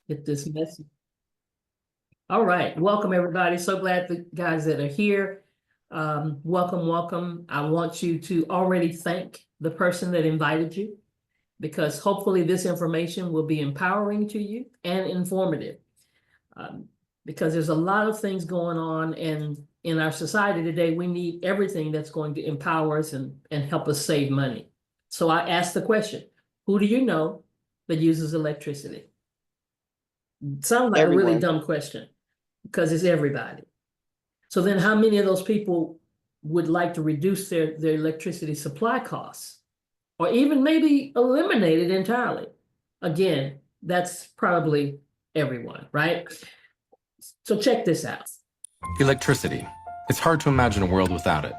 Get this message. All right, welcome everybody. So glad the guys that are here. Welcome, welcome. I want you to already thank the person that invited you because hopefully this information will be empowering to you and informative. Um, because there's a lot of things going on, and in our society today, we need everything that's going to empower us and help us save money. So I asked the question, who do you know that uses electricity? Sounds like a really Everyone. dumb question because it's everybody. So then how many of those people would like to reduce their electricity supply costs or even maybe eliminate it entirely? Again, that's probably everyone, right? So check this out. Electricity. It's hard to imagine a world without it.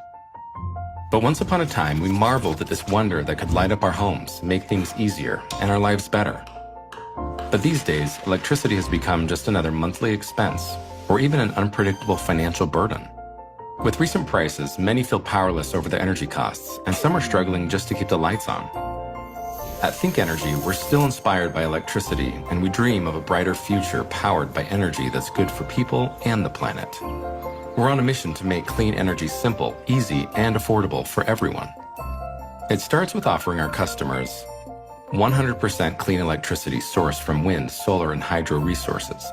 But once upon a time, we marveled at this wonder that could light up our homes, make things easier, and our lives better. But these days, electricity has become just another monthly expense, or even an unpredictable financial burden. With recent prices, many feel powerless over their energy costs, and some are struggling just to keep the lights on. At Think Energy, we're still inspired by electricity, and we dream of a brighter future powered by energy that's good for people and the planet. We're on a mission to make clean energy simple, easy, and affordable for everyone. It starts with offering our customers 100% clean electricity sourced from wind, solar, and hydro resources.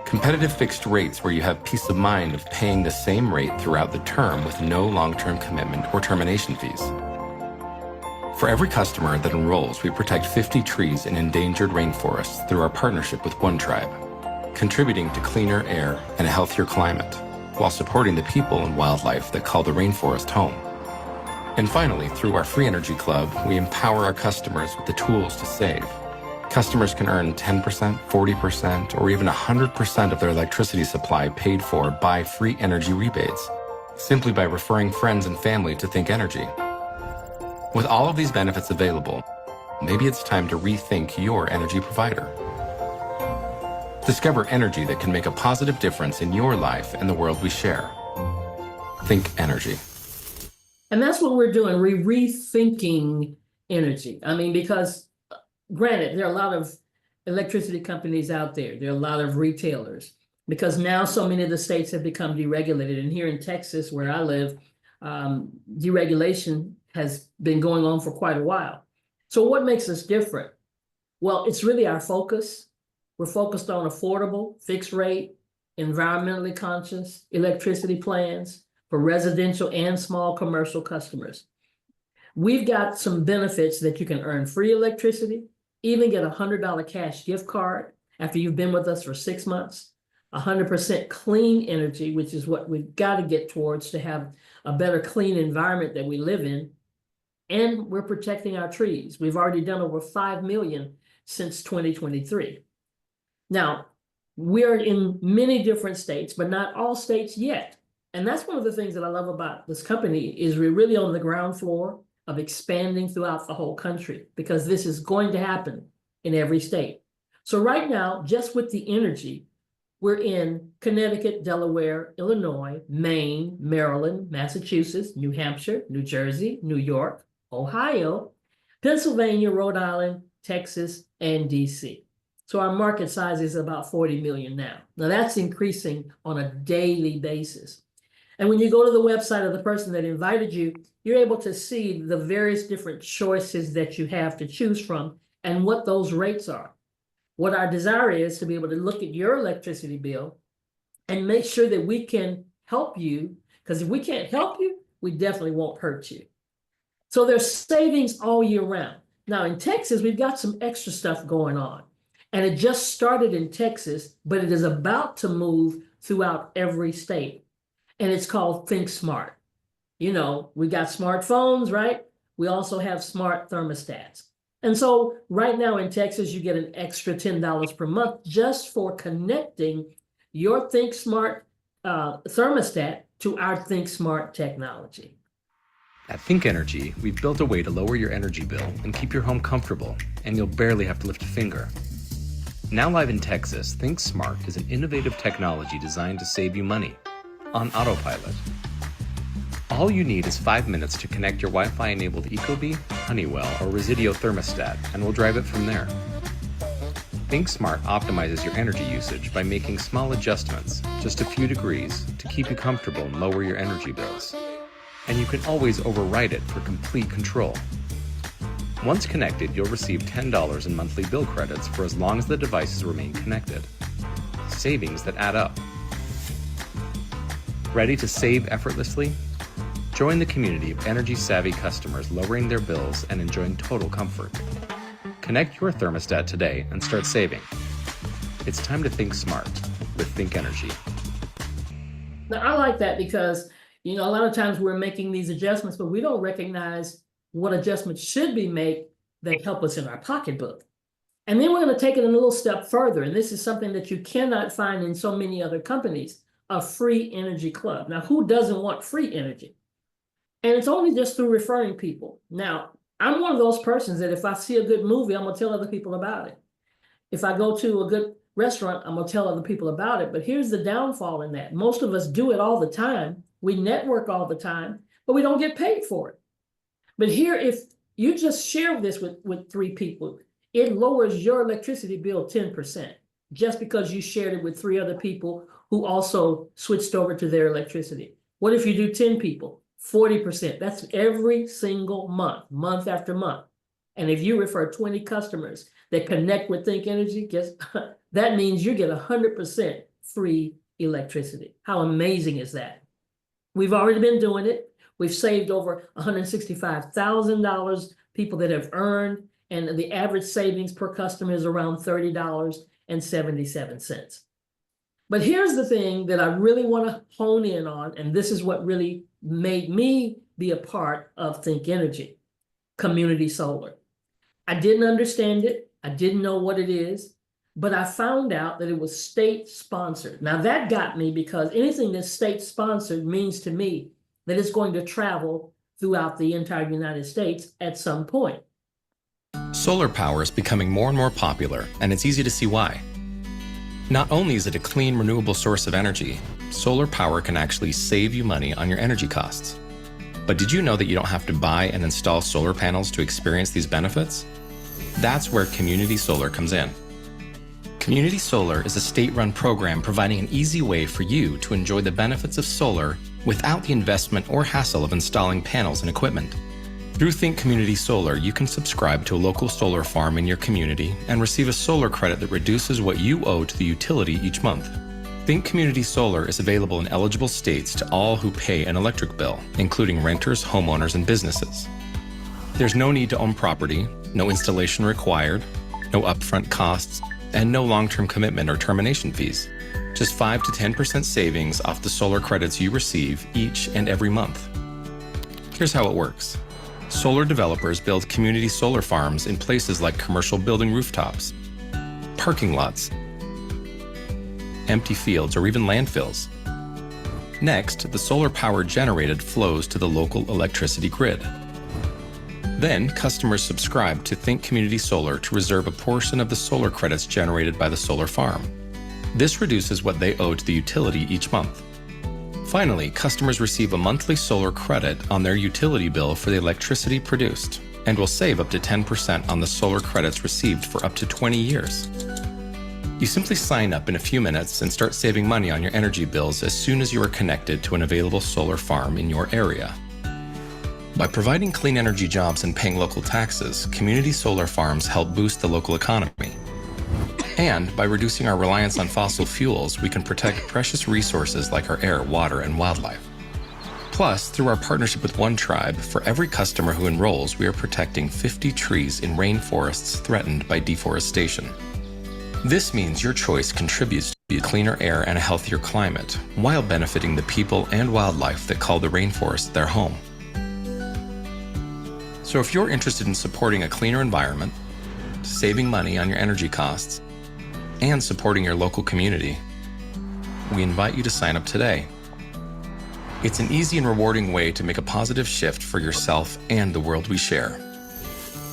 Competitive fixed rates where you have peace of mind of paying the same rate throughout the term with no long-term commitment or termination fees. For every customer that enrolls, we protect 50 trees in endangered rainforests through our partnership with One Tribe, contributing to cleaner air and a healthier climate, while supporting the people and wildlife that call the rainforest home. And finally, through our Free Energy Club, we empower our customers with the tools to save. Customers can earn 10%, 40%, or even 100% of their electricity supply paid for by free energy rebates, simply by referring friends and family to Think Energy. With all of these benefits available, maybe it's time to rethink your energy provider. Discover energy that can make a positive difference in your life and the world we share. Think Energy. And that's what we're doing. We're rethinking energy. I mean, because granted, there are a lot of electricity companies out there. There are a lot of retailers because now so many of the states have become deregulated. And here in Texas, where I live, deregulation has been going on for quite a while. So what makes us different? Well, it's really our focus. We're focused on affordable, fixed rate, environmentally conscious electricity plans for residential and small commercial customers. We've got some benefits that you can earn free electricity, even get a $100 cash gift card after you've been with us for 6 months, 100% clean energy, which is what we've got to get towards to have a better clean environment that we live in. And we're protecting our trees. We've already done over 5 million since 2023. Now, we're in many different states, but not all states yet. And that's one of the things that I love about this company is we're really on the ground floor of expanding throughout the whole country because this is going to happen in every state. So right now, just with the energy, we're in Connecticut, Delaware, Illinois, Maine, Maryland, Massachusetts, New Hampshire, New Jersey, New York, Ohio, Pennsylvania, Rhode Island, Texas, and DC. So our market size is about 40 million now. Now that's increasing on a daily basis. And when you go to the website of the person that invited you, you're able to see the various different choices that you have to choose from and what those rates are. What our desire is to be able to look at your electricity bill and make sure that we can help you, because if we can't help you, we definitely won't hurt you. So there's savings all year round. Now in Texas, we've got some extra stuff going on. And it just started in Texas, but it is about to move throughout every state. And it's called Think Smart. You know, we got smartphones, right? We also have smart thermostats. And so right now in Texas, you get an extra $10 per month just for connecting your Think Smart thermostat to our Think Smart technology. At Think Energy, we've built a way to lower your energy bill and keep your home comfortable, and you'll barely have to lift a finger. Now live in Texas, Think Smart is an innovative technology designed to save you money on autopilot. All you need is 5 minutes to connect your Wi-Fi enabled Ecobee, Honeywell, or Resideo thermostat, and we'll drive it from there. ThinkSmart optimizes your energy usage by making small adjustments, just a few degrees, to keep you comfortable and lower your energy bills. And you can always override it for complete control. Once connected, you'll receive $10 in monthly bill credits for as long as the devices remain connected. Savings that add up. Ready to save effortlessly? Join the community of energy-savvy customers lowering their bills and enjoying total comfort. Connect your thermostat today and start saving. It's time to think smart with Think Energy. Now, I like that because, a lot of times we're making these adjustments, but we don't recognize what adjustments should be made that help us in our pocketbook. And then we're going to take it a little step further. And this is something that you cannot find in so many other companies, a free energy club. Now, who doesn't want free energy? And it's only just through referring people. Now, I'm one of those persons that if I see a good movie, I'm going to tell other people about it. If I go to a good restaurant, I'm going to tell other people about it. But here's the downfall in that. Most of us do it all the time. We network all the time, but we don't get paid for it. But here, if you just share this with 3 people, it lowers your electricity bill 10%, just because you shared it with 3 other people who also switched over to their electricity. What if you do 10 people? 40%. That's every single month, month after month. And if you refer 20 customers that connect with Think Energy, guess that means you get 100% free electricity. How amazing is that? We've already been doing it. We've saved over $165,000, people that have earned, and the average savings per customer is around $30.77. But here's the thing that I really want to hone in on, and this is what really made me be a part of Think Energy, community solar. I didn't understand it. I didn't know what it is, but I found out that it was state-sponsored. Now that got me because anything that's state-sponsored means to me that it's going to travel throughout the entire United States at some point. Solar power is becoming more and more popular, and it's easy to see why. Not only is it a clean, renewable source of energy, solar power can actually save you money on your energy costs. But did you know that you don't have to buy and install solar panels to experience these benefits? That's where Community Solar comes in. Community Solar is a state-run program providing an easy way for you to enjoy the benefits of solar without the investment or hassle of installing panels and equipment. Through Think Community Solar, you can subscribe to a local solar farm in your community and receive a solar credit that reduces what you owe to the utility each month. Think Community Solar is available in eligible states to all who pay an electric bill, including renters, homeowners, and businesses. There's no need to own property, no installation required, no upfront costs, and no long-term commitment or termination fees. Just 5 to 10% savings off the solar credits you receive each and every month. Here's how it works. Solar developers build community solar farms in places like commercial building rooftops, parking lots, empty fields, or even landfills. Next, the solar power generated flows to the local electricity grid. Then, customers subscribe to Think Community Solar to reserve a portion of the solar credits generated by the solar farm. This reduces what they owe to the utility each month. Finally, customers receive a monthly solar credit on their utility bill for the electricity produced and will save up to 10% on the solar credits received for up to 20 years. You simply sign up in a few minutes and start saving money on your energy bills as soon as you are connected to an available solar farm in your area. By providing clean energy jobs and paying local taxes, community solar farms help boost the local economy. And by reducing our reliance on fossil fuels, we can protect precious resources like our air, water, and wildlife. Plus, through our partnership with One Tribe, for every customer who enrolls, we are protecting 50 trees in rainforests threatened by deforestation. This means your choice contributes to cleaner air and a healthier climate, while benefiting the people and wildlife that call the rainforest their home. So if you're interested in supporting a cleaner environment, saving money on your energy costs, and supporting your local community, we invite you to sign up today. It's an easy and rewarding way to make a positive shift for yourself and the world we share.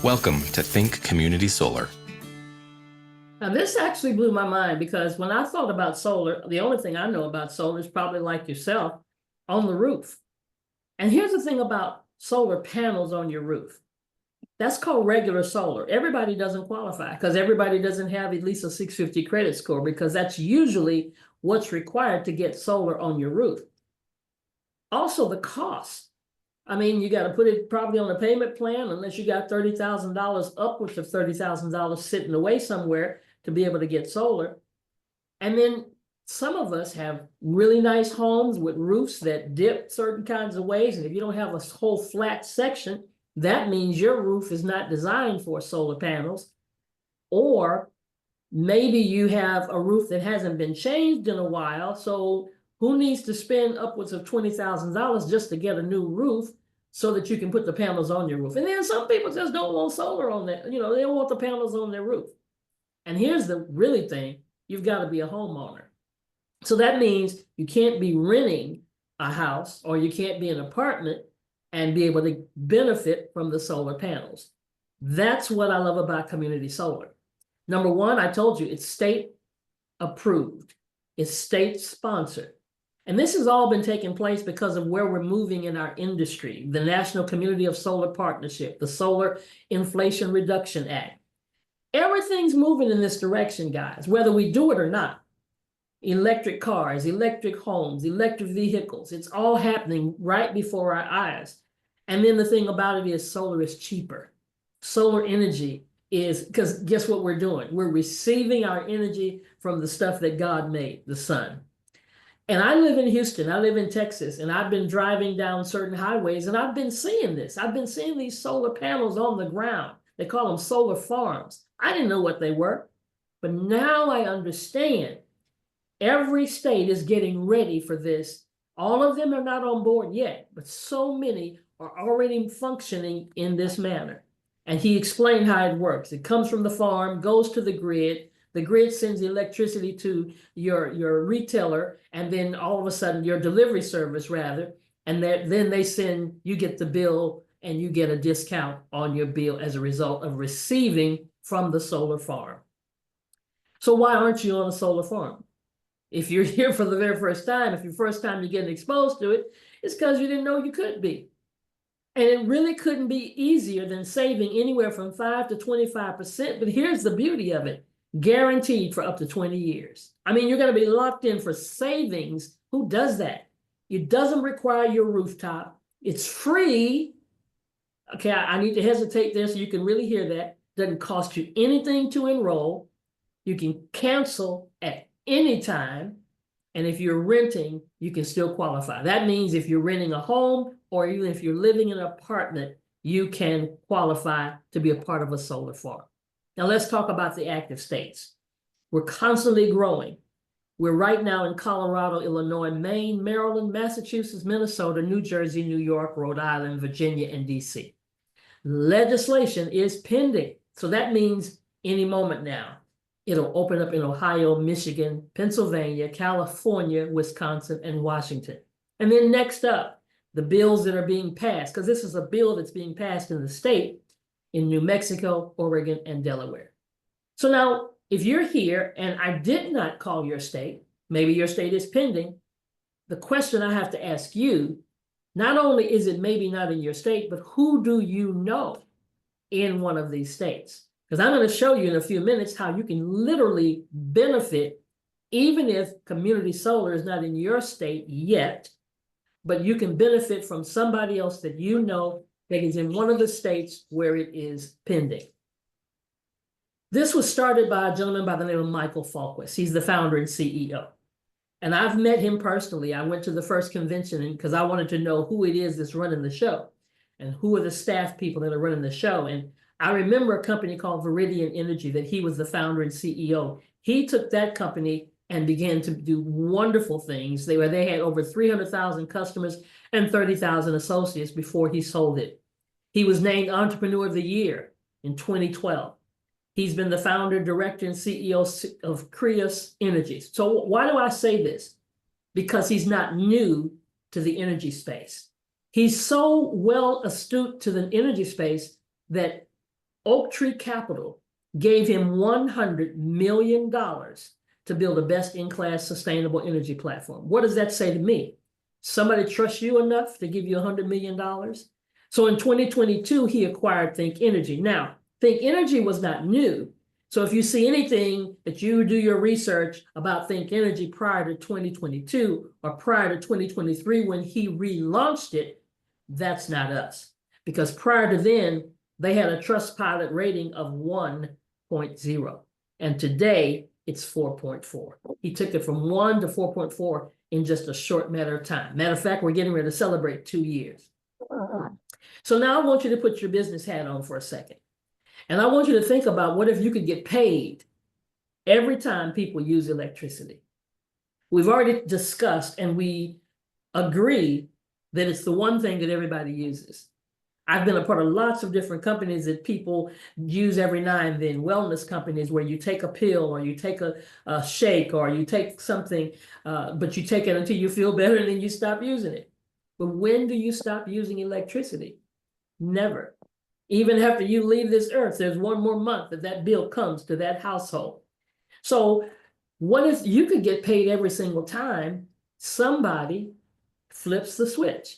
Welcome to Think Community Solar. Now, this actually blew my mind because when I thought about solar, the only thing I know about solar is probably like yourself, on the roof. And here's the thing about solar panels on your roof. That's called regular solar. Everybody doesn't qualify because everybody doesn't have at least a 650 credit score, because that's usually what's required to get solar on your roof. Also, the cost. I mean, you got to put it probably on a payment plan unless you got $30,000, upwards of $30,000 sitting away somewhere to be able to get solar. And then some of us have really nice homes with roofs that dip certain kinds of ways. And if you don't have a whole flat section, that means your roof is not designed for solar panels. Or maybe you have a roof that hasn't been changed in a while. So who needs to spend upwards of $20,000 just to get a new roof so that you can put the panels on your roof? And then some people just don't want solar on that. You know, they don't want the panels on their roof. And here's the really thing. You've got to be a homeowner. So that means you can't be renting a house, or you can't be an apartment and be able to benefit from the solar panels. That's what I love about community solar. Number one, I told you, it's state approved. It's state sponsored. And this has all been taking place because of where we're moving in our industry. The National Community of Solar Partnership, the Solar Inflation Reduction Act. Everything's moving in this direction, guys, whether we do it or not. Electric cars, electric homes, electric vehicles, it's all happening right before our eyes. And then the thing about it is solar is cheaper. Solar energy is, because guess what we're doing? We're receiving our energy from the stuff that God made, the sun. And I live in Houston, I live in Texas, and I've been driving down certain highways and I've been seeing this. I've been seeing these solar panels on the ground. They call them solar farms. I didn't know what they were, but now I understand. Every state is getting ready for this. All of them are not on board yet, but so many are already functioning in this manner. And he explained how it works. It comes from the farm, goes to the grid. The grid sends electricity to your retailer, and then all of a sudden your delivery service rather, and then they send, you get the bill and you get a discount on your bill as a result of receiving from the solar farm. So why aren't you on a solar farm? If you're here for the very first time, if your first time you're getting exposed to it, it's because you didn't know you could be. And it really couldn't be easier than saving anywhere from 5 to 25%. But here's the beauty of it. Guaranteed for up to 20 years. I mean, you're going to be locked in for savings. Who does that? It doesn't require your rooftop. It's free. Okay, I need to hesitate there so you can really hear that. Doesn't cost you anything to enroll. You can cancel at any time. And if you're renting, you can still qualify. That means if you're renting a home or even if you're living in an apartment, you can qualify to be a part of a solar farm. Now let's talk about the active states. We're constantly growing. We're right now in Colorado, Illinois, Maine, Maryland, Massachusetts, Minnesota, New Jersey, New York, Rhode Island, Virginia, and DC. Legislation is pending. So that means any moment now. It'll open up in Ohio, Michigan, Pennsylvania, California, Wisconsin, and Washington. And then next up, the bills that are being passed, because this is a bill that's being passed in the state, in New Mexico, Oregon, and Delaware. So now, if you're here and I did not call your state, maybe your state is pending, the question I have to ask you, not only is it maybe not in your state, but who do you know in one of these states? Because I'm going to show you in a few minutes how you can literally benefit, even if community solar is not in your state yet, but you can benefit from somebody else that you know that is in one of the states where it is pending. This was started by a gentleman by the name of Michael Falquist. He's the founder and CEO. And I've met him personally. I went to the first convention because I wanted to know who it is that's running the show and who are the staff people that are running the show. And I remember a company called Viridian Energy that he was the founder and CEO. He took that company and began to do wonderful things. They had over 300,000 customers and 30,000 associates before he sold it. He was named Entrepreneur of the Year in 2012. He's been the founder, director, and CEO of Crius Energy. So why do I say this? Because he's not new to the energy space. He's so well astute to the energy space that Oaktree Capital gave him $100 million to build a best-in-class sustainable energy platform. What does that say to me? Somebody trusts you enough to give you $100 million? So in 2022, he acquired Think Energy. Now, Think Energy was not new. So if you see anything that you do your research about Think Energy prior to 2022 or prior to 2023 when he relaunched it, that's not us. Because prior to then, they had a Trustpilot rating of 1.0. And today, it's 4.4. He took it from 1 to 4.4 in just a short matter of time. Matter of fact, we're getting ready to celebrate 2 years. So now I want you to put your business hat on for a second. And I want you to think about what if you could get paid every time people use electricity. We've already discussed and we agree that it's the one thing that everybody uses. I've been a part of lots of different companies that people use every now and then, wellness companies where you take a pill or you take a shake or you take something, but you take it until you feel better and then you stop using it. But when do you stop using electricity? Never. Even after you leave this earth, there's one more month that bill comes to that household. So what if you could get paid every single time somebody flips the switch?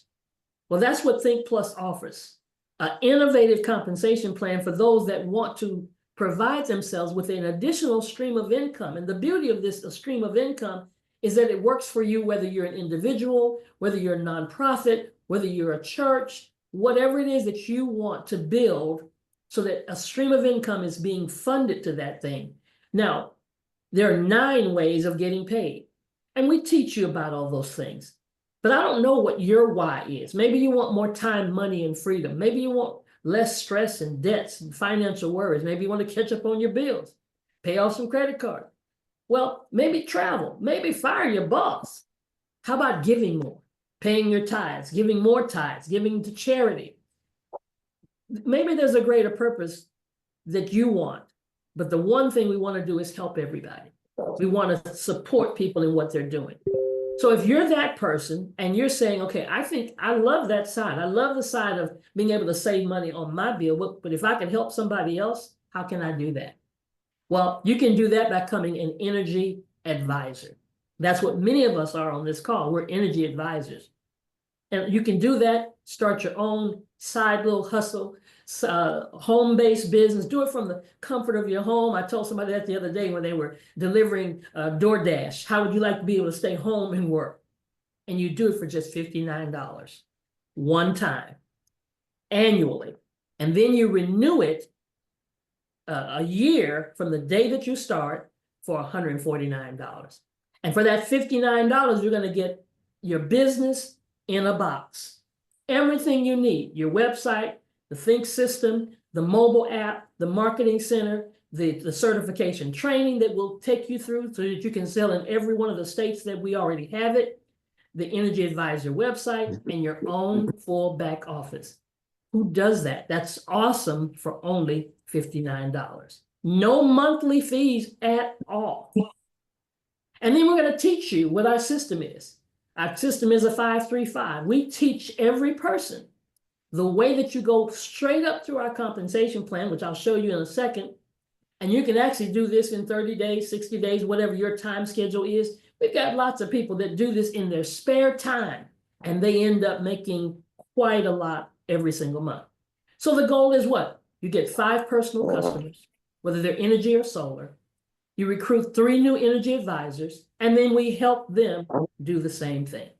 Well, that's what Think Plus offers. An innovative compensation plan for those that want to provide themselves with an additional stream of income. And the beauty of this stream of income is that it works for you whether you're an individual, whether you're a nonprofit, whether you're a church, whatever it is that you want to build so that a stream of income is being funded to that thing. Now, there are 9 ways of getting paid, and we teach you about all those things. But I don't know what your why is. Maybe you want more time, money, and freedom. Maybe you want less stress and debts and financial worries. Maybe you want to catch up on your bills, pay off some credit cards. Well, maybe travel, maybe fire your boss. How about giving more, paying your tithes, giving more tithes, giving to charity? Maybe there's a greater purpose that you want, but the one thing we want to do is help everybody. We want to support people in what they're doing. So if you're that person and you're saying, okay, I think I love that side. I love the side of being able to save money on my bill, but if I can help somebody else, how can I do that? Well, you can do that by becoming an energy advisor. That's what many of us are on this call. We're energy advisors. And you can do that, start your own side little hustle, home-based business, do it from the comfort of your home. I told somebody that the other day when they were delivering DoorDash. How would you like to be able to stay home and work? And you do it for just $59 one time, annually. And then you renew it a year from the day that you start for $149. And for that $59, you're going to get your business in a box. Everything you need, your website, the Think system, the mobile app, the marketing center, the certification training that will take you through so that you can sell in every one of the states that we already have it, the Energy Advisor website, and your own full back office. Who does that? That's awesome for only $59. No monthly fees at all. And then we're going to teach you what our system is. Our system is a 5-3-5. We teach every person the way that you go straight up through our compensation plan, which I'll show you in a second. And you can actually do this in 30 days, 60 days, whatever your time schedule is. We've got lots of people that do this in their spare time, and they end up making quite a lot every single month. So the goal is what? You get 5 personal customers, whether they're energy or solar. You recruit 3 new energy advisors, and then we help them do the same thing.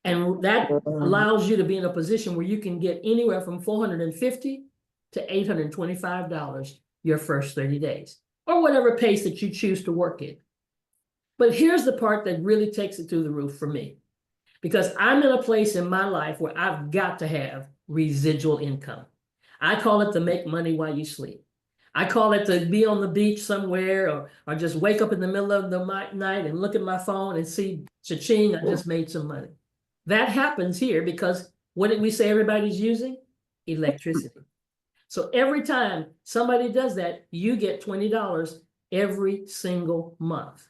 And that allows you to be in a position where you can get anywhere from $450 to $825 your first 30 days, or whatever pace that you choose to work in. But here's the part that really takes it through the roof for me, because I'm in a place in my life where I've got to have residual income. I call it to make money while you sleep. I call it to be on the beach somewhere, or just wake up in the middle of the night and look at my phone and see, cha-ching, I just made some money. That happens here because what did we say everybody's using? Electricity. So every time somebody does that, you get $20 every single month.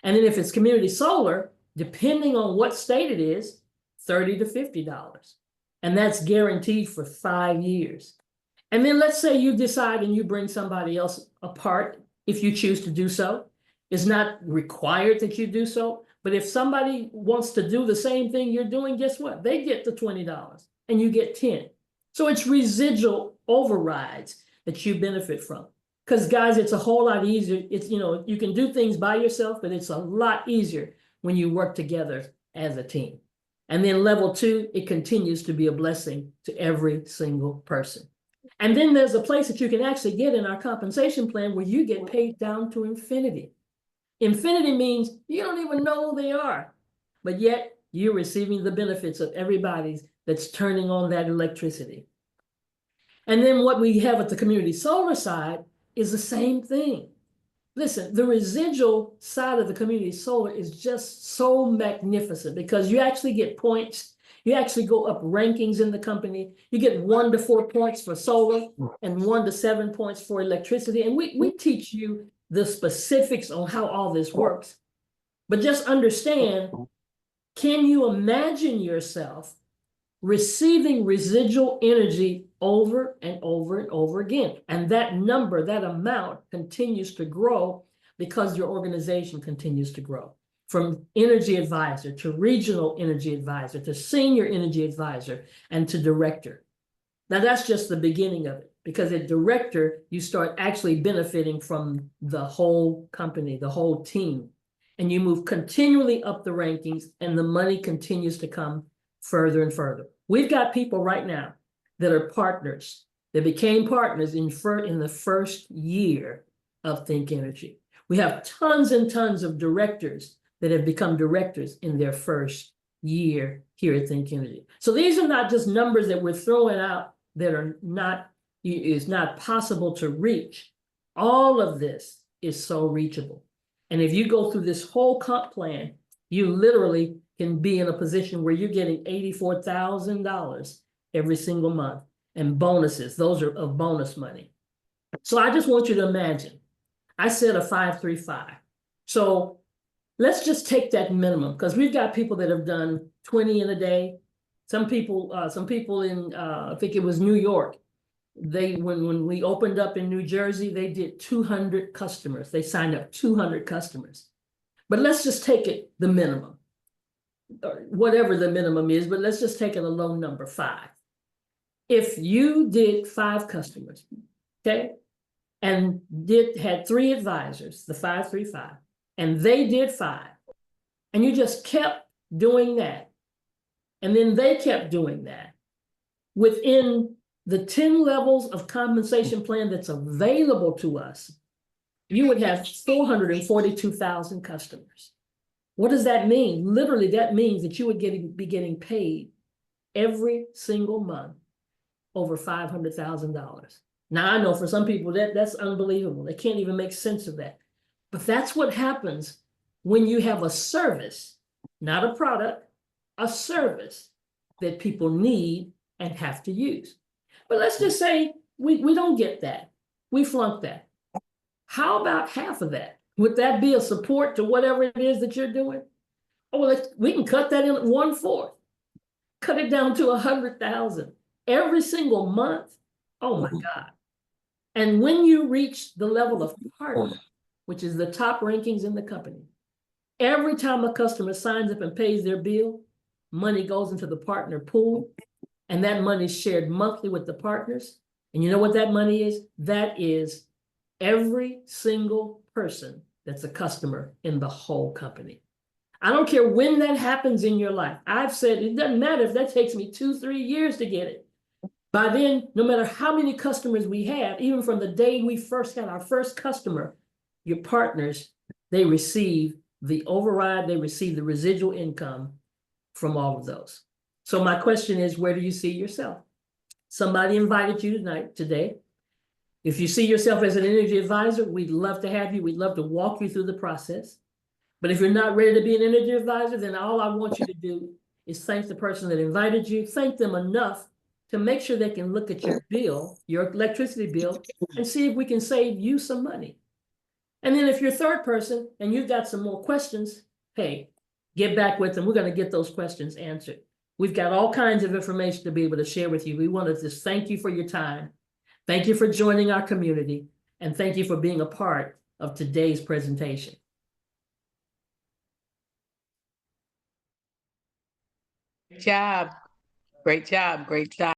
And then if it's community solar, depending on what state it is, $30 to $50. And that's guaranteed for 5 years. And then let's say you decide and you bring somebody else a part if you choose to do so. It's not required that you do so. But if somebody wants to do the same thing you're doing, guess what? They get the $20 and you get 10. So it's residual overrides that you benefit from. Because guys, it's a whole lot easier. It's, you can do things by yourself, but it's a lot easier when you work together as a team. And then level 2, it continues to be a blessing to every single person. And then there's a place that you can actually get in our compensation plan where you get paid down to infinity. Infinity means you don't even know who they are, but yet you're receiving the benefits of everybody that's turning on that electricity. And then what we have at the community solar side is the same thing. Listen, the residual side of the community solar is just so magnificent because you actually get points. You actually go up rankings in the company. You get 1 to 4 points for solar and 1 to 7 points for electricity. And we teach you the specifics on how all this works. But just understand, can you imagine yourself receiving residual energy over and over and over again? And that number, that amount continues to grow because your organization continues to grow. From energy advisor to regional energy advisor to senior energy advisor and to director. Now that's just the beginning of it, because at director, you start actually benefiting from the whole company, the whole team, and you move continually up the rankings and the money continues to come further and further. We've got people right now that are partners, that became partners in the first year of Think Energy. We have tons and tons of directors that have become directors in their first year here at Think Energy. So these are not just numbers that we're throwing out that are not, is not possible to reach. All of this is so reachable. And if you go through this whole comp plan, you literally can be in a position where you're getting $84,000 every single month, and bonuses, those are of bonus money. So I just want you to imagine, I said a 535. So let's just take that minimum, because we've got people that have done 20 in a day. Some people in, I think it was New York, when we opened up in New Jersey, they did 200 customers. They signed up 200 customers. But let's just take it the minimum, or whatever the minimum is, but let's just take it a low number, 5. If you did 5 customers, okay, and had 3 advisors, the 535, and they did 5, and you just kept doing that, and then they kept doing that, within the 10 levels of compensation plan that's available to us, you would have 442,000 customers. What does that mean? Literally, that means that you would be getting paid every single month over $500,000. Now, I know for some people that's unbelievable. They can't even make sense of that. But that's what happens when you have a service, not a product, a service that people need and have to use. But let's just say we don't get that. We flunk that. How about half of that? Would that be a support to whatever it is that you're doing? Oh, well, we can cut that in at 1/4. Cut it down to 100,000 every single month. Oh my God. And when you reach the level of partner, which is the top rankings in the company, every time a customer signs up and pays their bill, money goes into the partner pool, and that money is shared monthly with the partners. And you know what that money is? That is every single person that's a customer in the whole company. I don't care when that happens in your life. I've said it doesn't matter if that takes me 2-3 years to get it. By then, no matter how many customers we have, even from the day we first got our first customer, your partners, they receive the override, they receive the residual income from all of those. So my question is, where do you see yourself? Somebody invited you today. If you see yourself as an energy advisor, we'd love to have you. We'd love to walk you through the process. But if you're not ready to be an energy advisor, then all I want you to do is thank the person that invited you, thank them enough to make sure they can look at your bill, your electricity bill, and see if we can save you some money. And then if you're a third person and you've got some more questions, hey, get back with them. We're going to get those questions answered. We've got all kinds of information to be able to share with you. We want to just thank you for your time. Thank you for joining our community, and thank you for being a part of today's presentation. Great job. Great job. Great job.